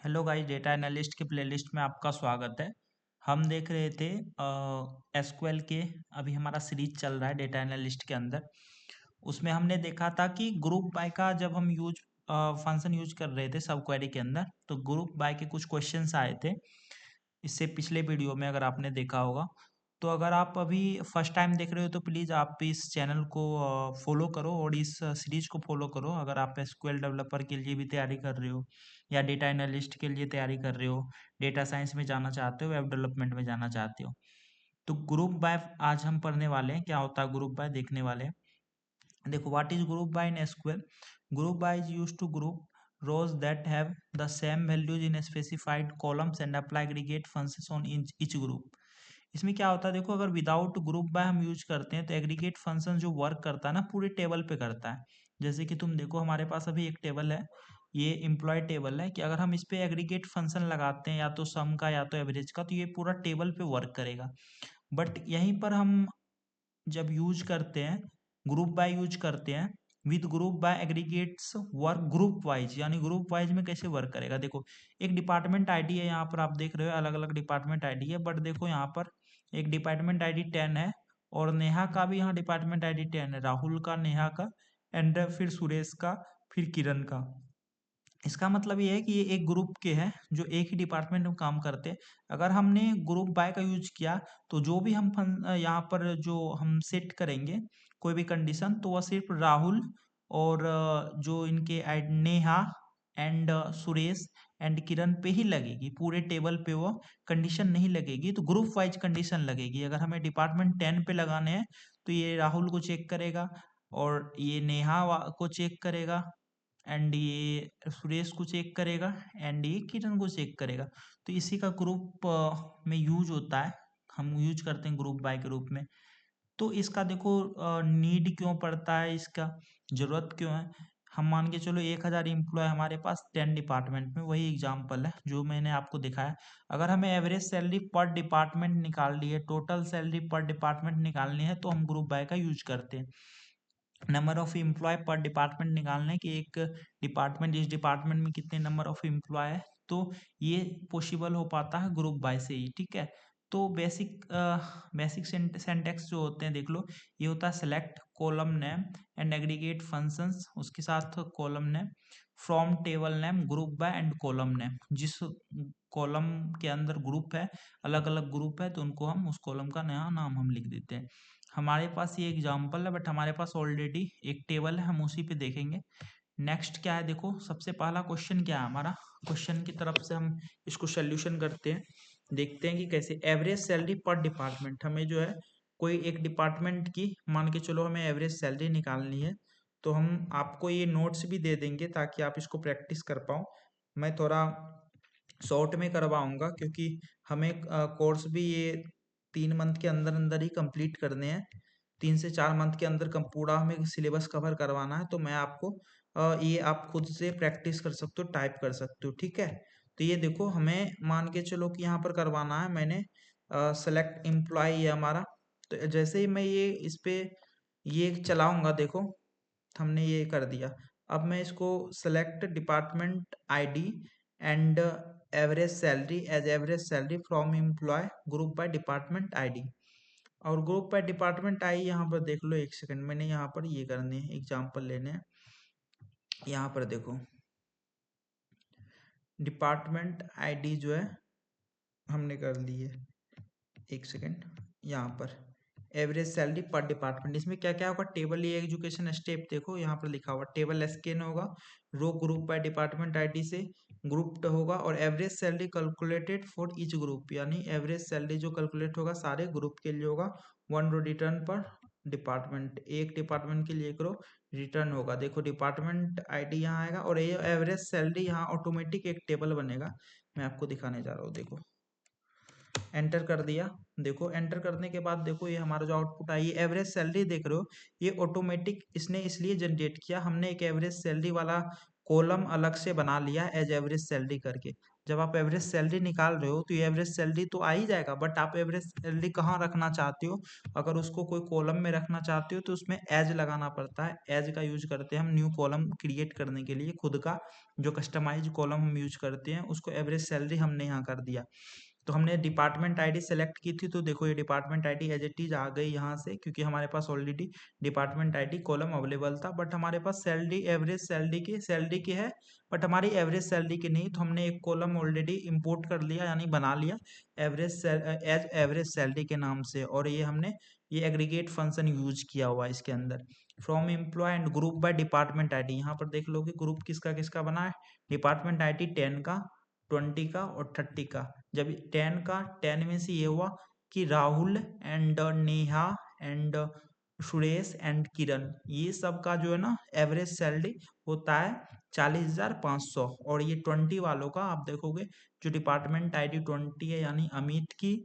Hello guys, data analyst के playlist में आपका स्वागत है। हम देख रहे थे एसक्यूएल के, अभी हमारा सीरीज चल रहा है डेटा एनालिस्ट के अंदर। उसमें हमने देखा था कि ग्रुप बाय का जब हम फंक्शन यूज कर रहे थे सब क्वेरी के अंदर, तो ग्रुप बाय के कुछ क्वेश्चंस आए थे इससे पिछले वीडियो में, अगर आपने देखा होगा। तो अगर आप अभी फर्स्ट टाइम देख रहे हो तो प्लीज़ आप इस चैनल को फॉलो करो और इस सीरीज को फॉलो करो। अगर आप एसक्यूएल डेवलपर के लिए भी तैयारी कर रहे हो या डेटा एनालिस्ट के लिए तैयारी कर रहे हो, डेटा साइंस में जाना चाहते हो, वेब डेवलपमेंट में जाना चाहते हो, तो ग्रुप बाय आज हम पढ़ने वाले हैं। क्या होता है ग्रुप बाय देखने वाले हैं। देखो, what is group by in SQL. Group by is used to group rows that have the same values in specified columns and apply aggregate functions on each group। इसमें क्या होता है, देखो, अगर विदाउट ग्रुप बाय हम use करते हैं तो एग्रीगेट फंक्शन जो वर्क करता है ना, पूरे टेबल पे करता है। जैसे कि तुम देखो, हमारे पास अभी एक टेबल है, ये एम्प्लॉय टेबल है, कि अगर हम इस पे एग्रीगेट फंक्शन लगाते हैं, या तो सम का या तो एवरेज का, तो ये पूरा टेबल पे वर्क करेगा। बट यहीं पर हम जब यूज करते हैं, ग्रुप बाय यूज करते हैं, with group by aggregates work group wise, यानी ग्रुप वाइज में कैसे वर्क करेगा। देखो, एक डिपार्टमेंट आईडी है, यहाँ पर आप देख रहे हो अलग अलग डिपार्टमेंट आईडी है, बट देखो यहाँ पर एक डिपार्टमेंट आईडी 10 है, और नेहा का भी यहाँ डिपार्टमेंट आईडी 10 है, राहुल का, नेहा का, एंड फिर सुरेश का, फिर किरण का। इसका मतलब ये है कि ये एक ग्रुप के हैं जो एक ही डिपार्टमेंट में काम करते हैं। अगर हमने ग्रुप बाय का यूज किया तो जो भी हम यहाँ पर जो हम सेट करेंगे कोई भी कंडीशन, तो वह सिर्फ राहुल और जो इनके नेहा एंड सुरेश एंड किरण पे ही लगेगी, पूरे टेबल पे वो कंडीशन नहीं लगेगी। तो ग्रुप वाइज कंडीशन लगेगी। अगर हमें डिपार्टमेंट 10 पे लगाने हैं तो ये राहुल को चेक करेगा, और ये नेहा को चेक करेगा, एंड ये सुरेश को चेक करेगा, एंड ये किरण को चेक करेगा। तो इसी का ग्रुप में यूज होता है, हम यूज करते हैं ग्रुप बाय के रूप में। तो इसका देखो नीड क्यों पड़ता है, इसका जरूरत क्यों है। हम मान के चलो 1000 एम्प्लॉय हमारे पास 10 डिपार्टमेंट में, वही एग्जांपल है जो मैंने आपको दिखाया। अगर हमें एवरेज सैलरी पर डिपार्टमेंट निकालनी है, टोटल सैलरी पर डिपार्टमेंट निकालनी है, तो हम ग्रुप बाय का यूज करते हैं। नंबर ऑफ एम्प्लॉय पर डिपार्टमेंट निकालने कि एक डिपार्टमेंट, इस डिपार्टमेंट में कितने नंबर ऑफ एम्प्लॉय है, तो ये पॉसिबल हो पाता है ग्रुप बाय से ही। ठीक है, तो बेसिक सिंटैक्स जो होते हैं देख लो, ये होता है select column name and aggregate functions, उसके साथ column name, from table name, group by and column name. जिस कॉलम के अंदर ग्रुप है, अलग अलग ग्रुप है, तो उनको हम उस कॉलम का नया नाम हम लिख देते हैं। हमारे पास ये एग्जाम्पल है, बट हमारे पास ऑलरेडी एक टेबल है, हम उसी पे देखेंगे। नेक्स्ट क्या है, देखो सबसे पहला क्वेश्चन क्या है हमारा। क्वेश्चन की तरफ से हम इसको सोल्यूशन करते हैं, देखते हैं कि कैसे। एवरेज सैलरी पर डिपार्टमेंट, हमें जो है कोई एक डिपार्टमेंट की मान के चलो हमें एवरेज सैलरी निकालनी है, तो हम आपको ये नोट्स भी दे देंगे ताकि आप इसको प्रैक्टिस कर पाओ। मैं थोड़ा शॉर्ट में करवाऊंगा क्योंकि हमें कोर्स भी ये 3 मंथ के अंदर अंदर ही कंप्लीट करने हैं। 3 से 4 मंथ के अंदर पूरा हमें सिलेबस कवर करवाना है, तो मैं आपको ये आप खुद से प्रैक्टिस कर सकते हो, टाइप कर सकते हो। ठीक है, तो ये देखो, हमें मान के चलो कि यहाँ पर करवाना है, मैंने सेलेक्ट एम्प्लॉय ये हमारा। तो जैसे ही मैं ये इस पे ये चलाऊंगा, देखो हमने ये कर दिया। अब मैं इसको select department ID and average salary as average salary from employee group by department ID, और ग्रुप बाय डिपार्टमेंट आई यहाँ पर देख लो। एक सेकंड, मैंने यहाँ पर ये करने हैं, एग्जांपल लेने हैं। यहाँ पर देखो डिपार्टमेंट आईडी जो है हमने कर ली है। एक सेकंड, यहाँ पर एवरेज सैलरी पर डिपार्टमेंट, इसमें क्या क्या होगा, टेबल ये एजुकेशन स्टेप देखो यहाँ पर लिखा हुआ, टेबल स्कैन होगा, रो ग्रुप बाय डिपार्टमेंट आईडी से ग्रुप्ड होगा, और average salary calculated for each group, यानी एवरेज सैलरी जो कैलकुलेट होगा सारे ग्रुप के लिए होगा। 1 रो रिटर्न पर डिपार्टमेंट, एक डिपार्टमेंट के लिए एक रो रिटर्न होगा। देखो डिपार्टमेंट आईडी यहाँ आएगा, और ये एवरेज सैलरी यहाँ ऑटोमेटिक एक टेबल बनेगा। मैं आपको दिखाने जा रहा हूँ, देखो एंटर कर दिया। देखो एंटर करने के बाद देखो ये हमारा जो आउटपुट आई, ये एवरेज सैलरी देख रहे हो, ये ऑटोमेटिक इसने इसलिए जनरेट किया, हमने एक एवरेज सैलरी वाला कॉलम अलग से बना लिया एज एवरेज सैलरी करके। जब आप एवरेज सैलरी निकाल रहे हो तो ये एवरेज सैलरी तो आ ही जाएगा, बट आप एवरेज सैलरी कहाँ रखना चाहते हो? अगर उसको कोई कॉलम में रखना चाहते हो तो उसमें एज लगाना पड़ता है। एज का यूज करते हैं हम न्यू कॉलम क्रिएट करने के लिए, खुद का जो कस्टमाइज कॉलम हम यूज करते हैं उसको एवरेज सैलरी हमने यहाँ कर दिया। तो हमने डिपार्टमेंट आईडी सेलेक्ट की थी, तो देखो ये department ID as it is आ गई यहाँ से, क्योंकि हमारे पास already department ID column available था। बट हमारे पास सैलरी एवरेज सैलरी की है, बट हमारी एवरेज सैलरी की नहीं, तो हमने एक कॉलम ऑलरेडी इंपोर्ट कर लिया, यानी बना लिया एज एवरेज सैलरी के नाम से। और ये हमने ये एग्रीगेट फंक्शन यूज किया हुआ है इसके अंदर। From employ and group by department ID, यहाँ पर देख लो कि ग्रुप किसका किसका बना है। डिपार्टमेंट आईडी 10 का, 20 का और 30 का। जब 10 में से ये हुआ कि Rahul and Neha and Suresh and Kiran, ये सब का जो है ना एवरेज सैलरी होता है 40,500। और ये 20 वालों का आप देखोगे, जो डिपार्टमेंट आईडी 20 है यानी अमित की,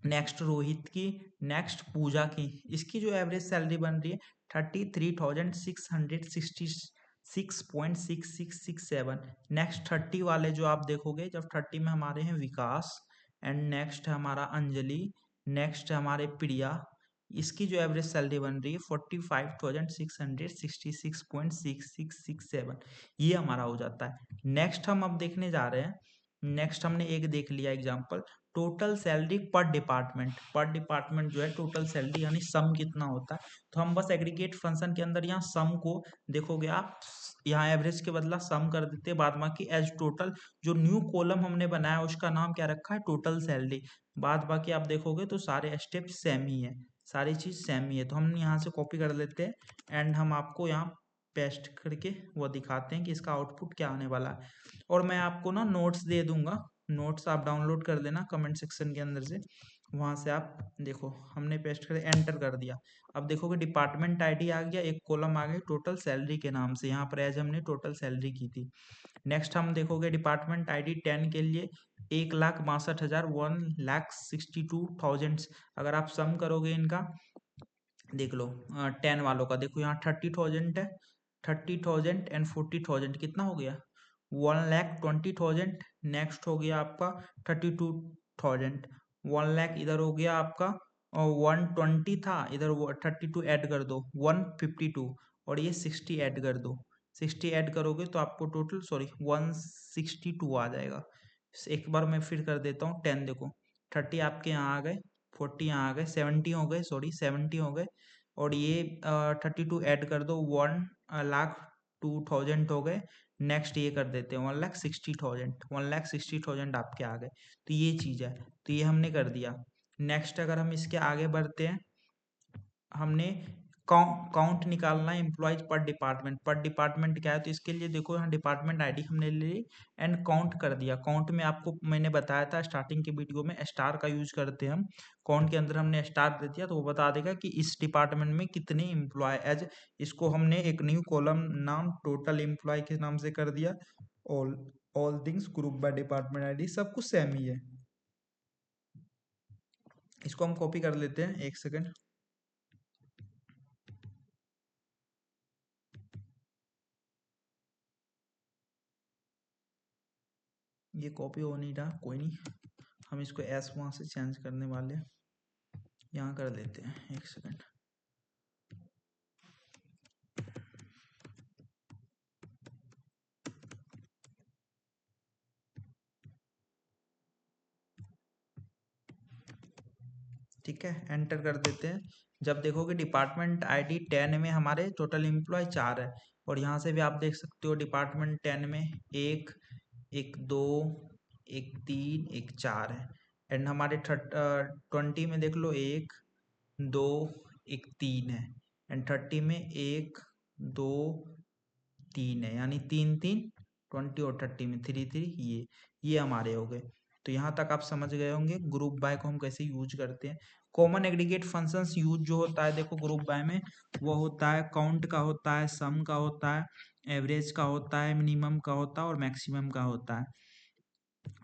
नेक्स्ट रोहित की, नेक्स्ट पूजा की, इसकी जो एवरेज सैलरी बन रही है 33,666.6667। नेक्स्ट 30 वाले जो आप देखोगे, जब 30 में हमारे हैं विकास, एंड नेक्स्ट है हमारा अंजलि, नेक्स्ट है हमारे प्रिया, इसकी जो एवरेज सैलरी बन रही है 45,666.6667, ये हमारा हो जाता है। नेक्स्ट हम अब देखने जा रहे हैं, नेक्स्ट हमने एक देख लिया एग्जांपल, टोटल सैलरी पर डिपार्टमेंट जो है टोटल सैलरी यानी सम कितना होता है। तो हम बस एग्रीगेट फंक्शन के अंदर यहाँ सम को देखोगे आप, यहाँ एवरेज के बदला सम कर देते हैं, बाद बाकी एज टोटल। जो न्यू कॉलम हमने बनाया उसका नाम क्या रखा है, टोटल सैलरी। बाद बाकी आप देखोगे तो सारे स्टेप सेम ही है, सारी चीज सेम ही है। तो हम यहाँ से कॉपी कर लेते हैं एंड हम आपको यहाँ पेस्ट करके वो दिखाते हैं कि इसका आउटपुट क्या आने वाला है। और मैं आपको ना नोट्स दे दूंगा, नोट्स आप डाउनलोड कर लेना कमेंट सेक्शन के अंदर से, वहां से आप देखो। हमने पेस्ट कर एंटर कर दिया, अब देखोगे डिपार्टमेंट आईडी आ गया, एक कॉलम आ गई टोटल सैलरी के नाम से, यहाँ पर एज हमने टोटल सैलरी की थी। नेक्स्ट हम देखोगे डिपार्टमेंट आईडी 10 के लिए 1,62,000, 1,62,000। अगर आप सम करोगे इनका, देख लो 10 वालों का, देखो यहाँ 30,000 है, 30,000 एंड 40,000 कितना हो गया, 1,20,000। नेक्स्ट हो गया आपका 32,000, 1,00,000 इधर हो गया आपका, और 120 था इधर, 32 ऐड कर दो 152, और ये 60 ऐड कर दो, 60 ऐड करोगे तो आपको टोटल सॉरी 162 आ जाएगा। एक बार मैं फिर कर देता हूँ 10, देखो 30 आपके यहाँ आ गए, 40 यहाँ आ गए, 70 हो गए, सॉरी 70 हो गए, और ये 32 ऐड कर दो, 1,02,000 हो गए। नेक्स्ट ये कर देते हैं 1,60,000, 1,60,000 आपके आ गए। तो ये चीज़ है, तो ये हमने कर दिया। नेक्स्ट अगर हम इसके आगे बढ़ते हैं, हमने काउंट निकालना है एम्प्लॉयज पर डिपार्टमेंट क्या है, तो इसके लिए देखो यहाँ डिपार्टमेंट आईडी हमने ले ली एंड काउंट कर दिया। काउंट में आपको मैंने बताया था स्टार्टिंग के वीडियो में, स्टार का यूज करते हैं हम। काउंट के अंदर हमने स्टार दे दिया तो वो बता देगा कि इस डिपार्टमेंट में कितने एम्प्लॉय एज, इसको हमने एक न्यू कॉलम नाम टोटल एम्प्लॉय के नाम से कर दिया। All all things group by department ID, सब कुछ सेम ही है। इसको हम कॉपी कर लेते हैं, एक सेकेंड। ये कॉपी हो नहीं रहा, कोई नहीं, हम इसको एस वहाँ से चेंज करने वाले हैं, यहाँ कर देते हैं, एक सेकंड। ठीक है, एंटर कर देते हैं। जब देखोगे डिपार्टमेंट आईडी 10 में हमारे टोटल एम्प्लॉय 4 है, और यहाँ से भी आप देख सकते हो डिपार्टमेंट 10 में एक, एक दो, एक तीन, एक 4 है। एंड हमारे 20 में देख लो एक, दो, एक 3 है। एंड 30 में एक, दो, 3 है, यानी 3 3, 20 और 30 में 3 3, ये हमारे हो गए। तो यहाँ तक आप समझ गए होंगे ग्रुप बाय को हम कैसे यूज करते हैं। कॉमन एग्रीगेट फंक्शंस यूज जो होता है देखो ग्रुप बाय में, वो होता है काउंट का होता है, सम का होता है, एवरेज का होता है, मिनिमम का होता है और मैक्सिमम का होता है।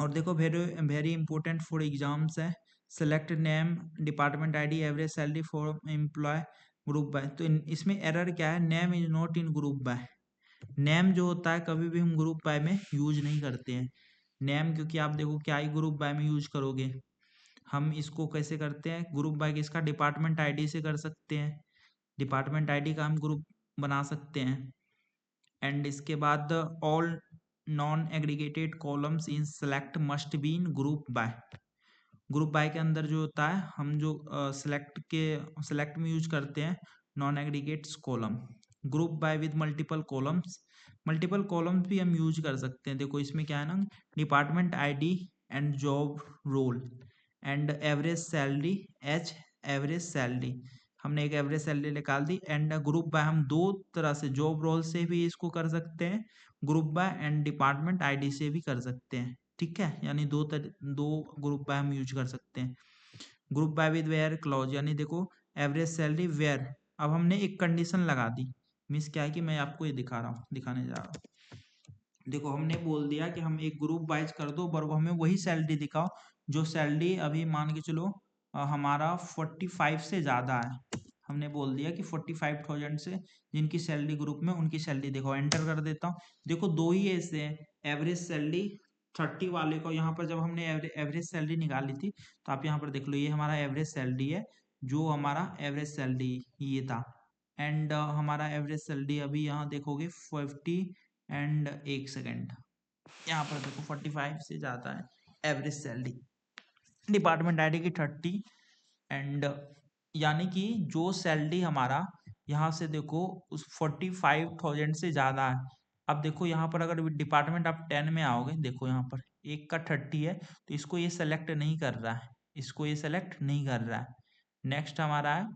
और देखो very very important for exams है, select name, department ID, average salary for employ, group by. तो इसमें एरर क्या है, name is not in group by, name जो होता है कभी भी हम ग्रुप बाय में यूज नहीं करते हैं नेम, क्योंकि आप देखो क्या ही ग्रुप बाय में यूज करोगे। हम इसको कैसे करते हैं ग्रुप बाय, इसका डिपार्टमेंट आईडी से कर सकते हैं। डिपार्टमेंट आईडी का हम ग्रुप बना सकते हैं। एंड इसके बाद all non aggregated columns in select must be in group bye. Group by के अंदर जो होता है हम जो सेलेक्ट में यूज करते हैं non aggregates column. Group by with multiple columns भी हम यूज कर सकते हैं। देखो इसमें क्या है ना, department ID and job role and average salary as average salary, हमने एक एवरेज सैलरी निकाल दी। एंड ग्रुप बाय हम दो तरह से जॉब रोल से भी इसको कर सकते हैं, group bye and department ID से भी कर सकते हैं। ठीक है, यानी दो ग्रुप बाय हम यूज कर सकते हैं। Group by with where clause, यानी देखो एवरेज सैलरी वेयर, अब हमने एक कंडीशन लगा दी। मीन्स क्या है कि मैं आपको ये दिखाने जा रहा हूँ। देखो हमने बोल दिया कि हम एक ग्रुप वाइज कर दो पर वो हमें वही सैलरी दिखाओ जो सैलरी अभी मान के चलो हमारा 45 से ज़्यादा है। हमने बोल दिया कि 45,000 से जिनकी सैलरी ग्रुप में उनकी सैलरी देखो, एंटर कर देता हूँ। देखो दो ही ऐसे हैं, एवरेज सैलरी 30 वाले को यहाँ पर जब हमने एवरेज सैलरी निकाली थी तो आप यहाँ पर देख लो ये हमारा एवरेज सैलरी है, जो हमारा एवरेज सैलरी ये था। एंड हमारा एवरेज सैलरी अभी यहाँ देखोगे 50 एंड एक सेकेंड, यहाँ पर देखो 45 से ज़्यादा है एवरेज सैलरी, डिपार्टमेंट आईडी की 30। एंड यानी कि जो सैलरी हमारा यहाँ से देखो उस 45,000 से ज़्यादा है। अब देखो यहाँ पर अगर डिपार्टमेंट आप 10 में आओगे, देखो यहाँ पर एक का 30 है तो इसको ये सेलेक्ट नहीं कर रहा है, इसको ये सेलेक्ट नहीं कर रहा है। नेक्स्ट हमारा है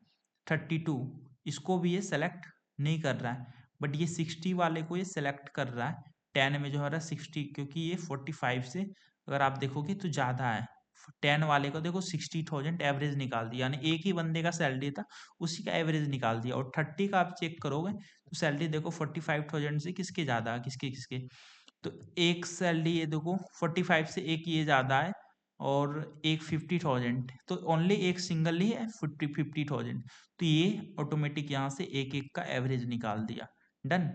32, इसको भी ये सेलेक्ट नहीं कर रहा है, बट ये 60 वाले को ये सेलेक्ट कर रहा है। 10 में जो है 60, क्योंकि ये 45 से अगर आप देखोगे तो ज़्यादा है। 10 वाले को देखो 60,000 एवरेज निकाल दिया, यानी एक ही बंदे का सैलरी था उसी का एवरेज निकाल दिया। और 30 का आप चेक करोगे तो सैलरी देखो 45,000 से किसके ज़्यादा, किसके किसके, तो एक सैलरी ये देखो 45 से एक ये ज़्यादा है और एक 50,000, तो ओनली एक सिंगल ही है 50,000, तो ये ऑटोमेटिक यहाँ से एक एक का एवरेज निकाल दिया। डन।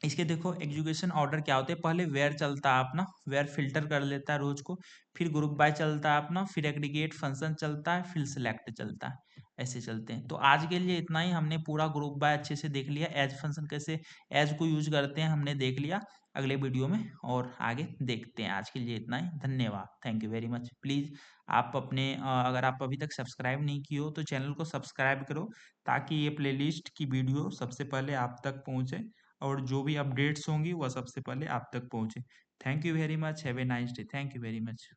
इसके देखो एग्जीक्यूशन ऑर्डर क्या होते हैं, पहले वेयर चलता है अपना, वेयर फिल्टर कर लेता है रोज को, फिर ग्रुप बाय चलता है अपना, फिर एग्रीगेट फंक्शन चलता है, फिर सिलेक्ट चलता है, ऐसे चलते हैं। तो आज के लिए इतना ही, हमने पूरा ग्रुप बाय अच्छे से देख लिया, एज फंक्शन कैसे एज को यूज करते हैं हमने देख लिया। अगले वीडियो में और आगे देखते हैं। आज के लिए इतना ही, धन्यवाद, thank you very much. Please आप अपने अगर आप अभी तक सब्सक्राइब नहीं किए हो तो चैनल को सब्सक्राइब करो, ताकि ये प्लेलिस्ट की वीडियो सबसे पहले आप तक पहुँचे और जो भी अपडेट्स होंगी वह सबसे पहले आप तक पहुंचे। Thank you very much, have a nice day, thank you very much.